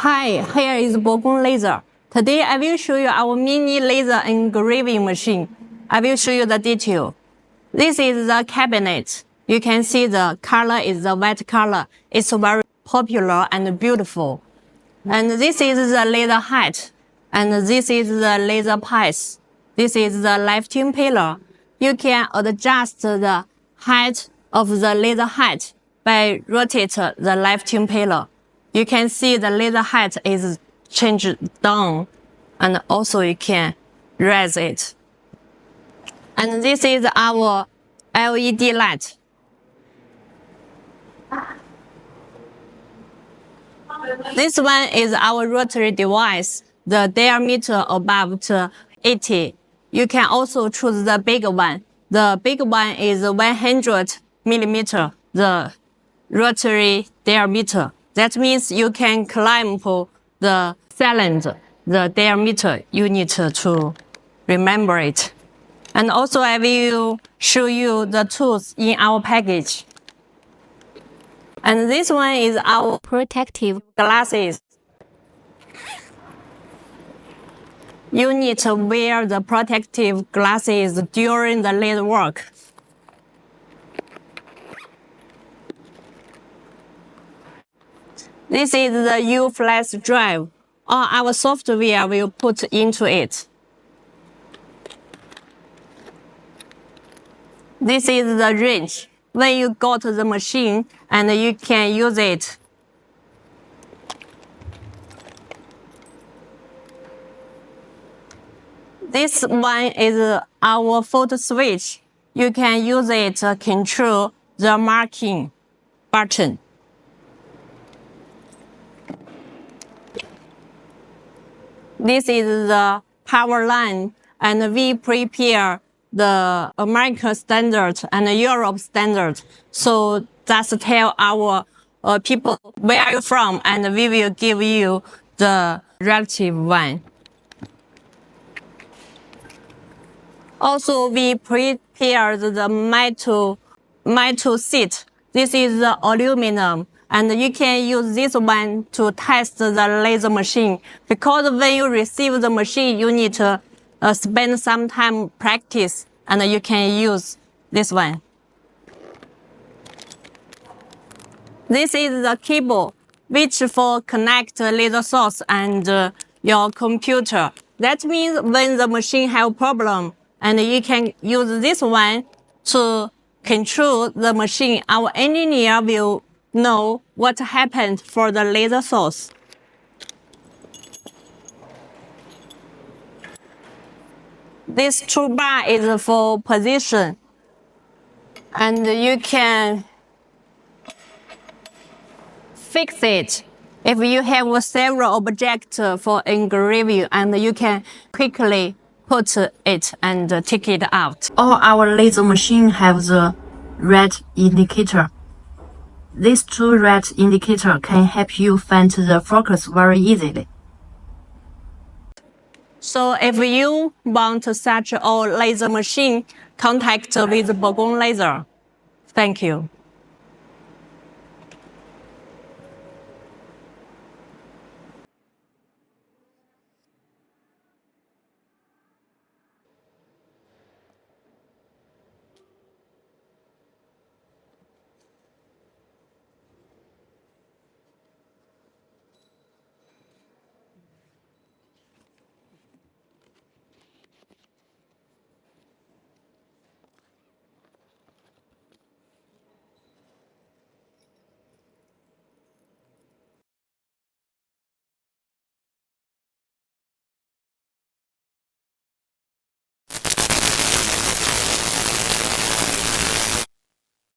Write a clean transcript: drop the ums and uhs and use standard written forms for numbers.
Hi, here is BOGONG laser. Today I will show you our mini laser engraving machine. I will show you the detail. This is the cabinet. You can see the color is the white color. It's very popular and beautiful. And this is the laser height. And this is the laser piece. This is the lifting pillar. You can adjust the height of the laser height by rotate the lifting pillar. You can see the laser height is changed down, and also you can raise it. And this is our LED light. This one is our rotary device, the diameter above 80. You can also choose the big one. The big one is 100 millimeter, the rotary diameter. That means you can climb the cylinder, the diameter. You need to remember it. And also I will show you the tools in our package. And this one is our protective glasses. You need to wear the protective glasses during the laser work. This is the U-flash drive. All our software will put into it. This is the wrench. When you go to the machine, and you can use it. This one is our photo switch. You can use it to control the marking button. This is the power line, and we prepare the American standard and Europe standard. So just tell our people where are you from, and we will give you the relative one. Also, we prepared the metal seat. This is the aluminum, and you can use this one to test the laser machine. Because when you receive the machine, you need to spend some time practice, and you can use this one. This is the cable, which for connect laser source and your computer. That means when the machine have problem, and you can use this one to control the machine. Our engineer will know what happened for the laser source. This toolbar is for position, and you can fix it if you have several objects for engraving, and you can quickly put it and take it out. All our laser machine have the red indicator. These two red indicators can help you find the focus very easily. So if you want such a laser machine, contact with BOGONG Laser. Thank you.